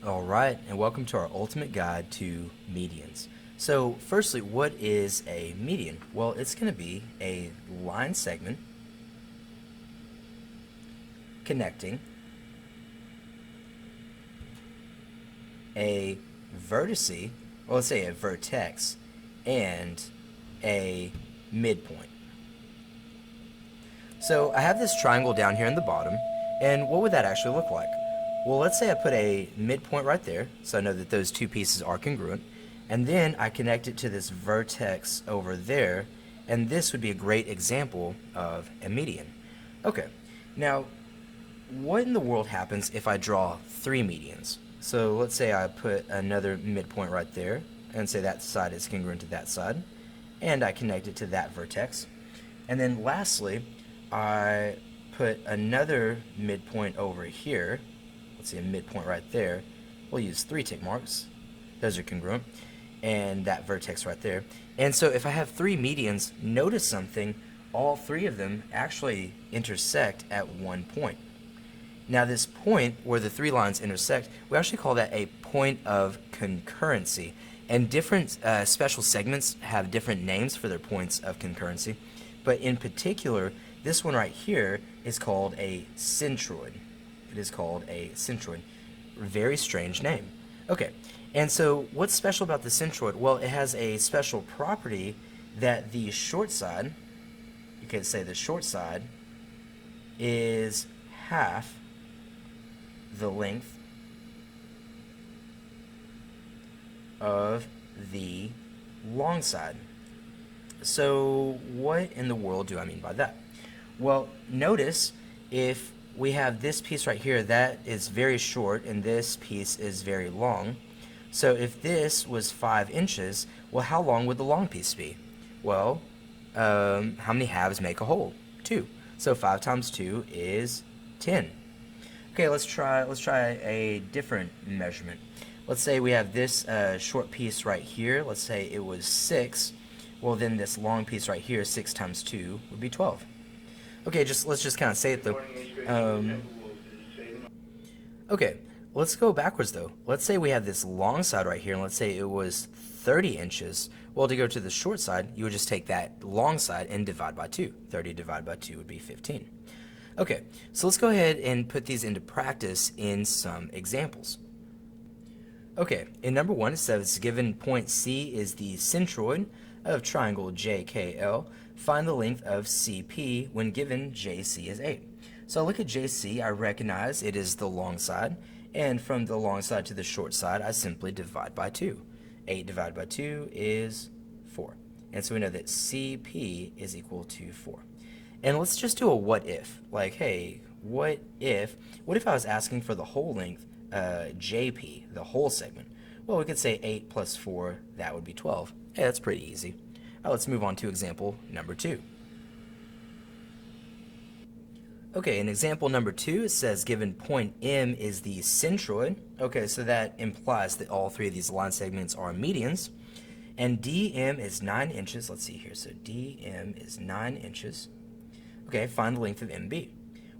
Alright, and welcome to our ultimate guide to medians. So, firstly, what is a median? Well, it's going to be a line segment connecting a vertice, or let's say a vertex, and a midpoint. So I have this triangle down here in the bottom, and what would that actually look like? Well, let's say I put a midpoint right there, so I know that those two pieces are congruent, and then I connect it to this vertex over there, and this would be a great example of a median. Okay, now, what in the world happens if I draw three medians? So let's say I put another midpoint right there, and say that side is congruent to that side, and I connect it to that vertex. And then lastly, I put another midpoint over here. Let's see, a midpoint right there. We'll use 3 tick marks. Those are congruent. And that vertex right there. And so if I have 3 medians, notice something. All 3 of them actually intersect at one point. Now this point where the 3 lines intersect, we actually call that a point of concurrency. And different special segments have different names for their points of concurrency. But in particular, this one right here is called a centroid. It is called a centroid. Very strange name. Okay, and so what's special about the centroid? Well, it has a special property that the short side, you could say the short side, is half the length of the long side. So what in the world do I mean by that? Well, notice if we have this piece right here that is very short and this piece is very long. So if this was 5 inches, well, how long would the long piece be? Well, how many halves make a whole? 2. So 5 times 2 is 10. Okay, let's try a different measurement. Let's say we have this short piece right here. Let's say it was 6. Well, then this long piece right here, 6 times 2 would be 12. Okay, let's just kind of say it though. Okay, let's go backwards though. Let's say we have this long side right here, and let's say it was 30 inches. Well, to go to the short side, you would just take that long side and divide by 2. 30 divided by 2 would be 15. Okay, so let's go ahead and put these into practice in some examples. Okay, in number 1 it says given point C is the centroid of triangle JKL, find the length of CP when given JC is 8. So I look at JC, I recognize it is the long side, and from the long side to the short side, I simply divide by 2. 8 divided by 2 is 4. And so we know that CP is equal to 4. And let's just do a what if. Like, hey, what if I was asking for the whole length, JP, the whole segment? Well, we could say 8 plus 4, that would be 12. Hey, that's pretty easy. Let's move on to example number 2. Okay, in example number 2, it says given point M is the centroid. Okay, so that implies that all 3 of these line segments are medians. And DM is 9 inches. Let's see here. So DM is 9 inches. Okay, find the length of MB.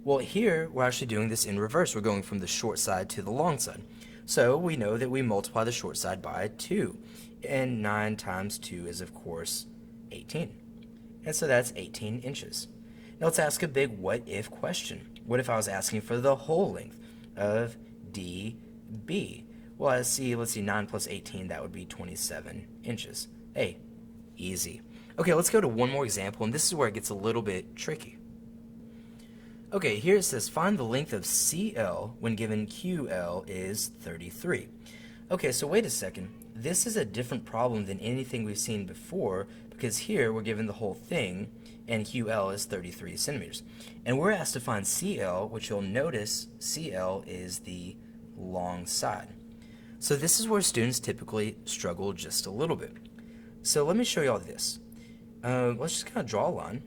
Well, here we're actually doing this in reverse. We're going from the short side to the long side. So we know that we multiply the short side by 2. And 9 times 2 is, of course, 18. And so that's 18 inches. Now let's ask a big what-if question. What if I was asking for the whole length of DB? Well, let's see, 9 plus 18, that would be 27 inches. Hey, easy. Okay, let's go to one more example, and this is where it gets a little bit tricky. Okay, here it says find the length of CL when given QL is 33. Okay, so wait a second. This is a different problem than anything we've seen before, because here we're given the whole thing, and QL is 33 centimeters. And we're asked to find CL, which you'll notice CL is the long side. So this is where students typically struggle just a little bit. So let me show you all this. Let's just kind of draw a line,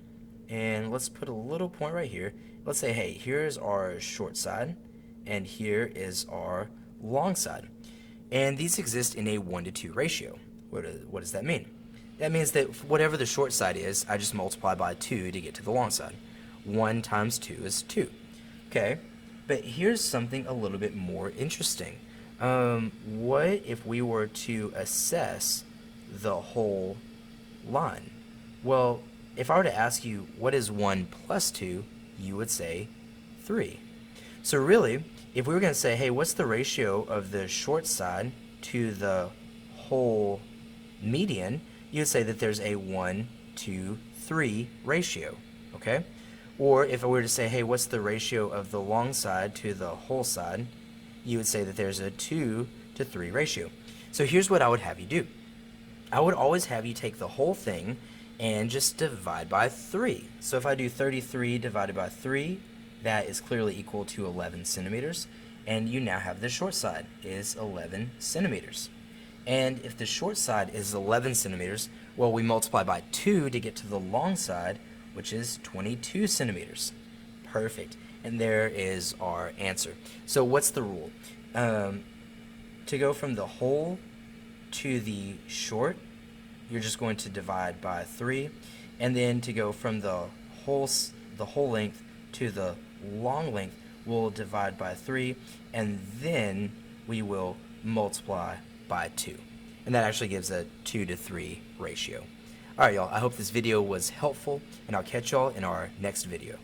and let's put a little point right here. Let's say, hey, here's our short side, and here is our long side. And these exist in a 1:2 ratio. What does that mean? That means that whatever the short side is, I just multiply by 2 to get to the long side. 1 times 2 is 2. Okay, but here's something a little bit more interesting. What if we were to assess the whole line? Well, if I were to ask you what is 1 plus 2, you would say 3. So really, if we were going to say, hey, what's the ratio of the short side to the whole median, you would say that there's a 1 to 3 ratio, okay? Or if I were to say, hey, what's the ratio of the long side to the whole side, you would say that there's a 2 to 3 ratio. So here's what I would have you do. I would always have you take the whole thing and just divide by 3. So if I do 33 divided by 3, that is clearly equal to 11 centimeters. And you now have the short side is 11 centimeters. And if the short side is 11 centimeters, well, we multiply by 2 to get to the long side, which is 22 centimeters. Perfect. And there is our answer. So what's the rule? To go from the whole to the short, you're just going to divide by 3. And then to go from the whole length to the long length, we'll divide by 3. And then we will multiply by 2. And that actually gives a 2 to 3 ratio. Alright, y'all, I hope this video was helpful, and I'll catch y'all in our next video.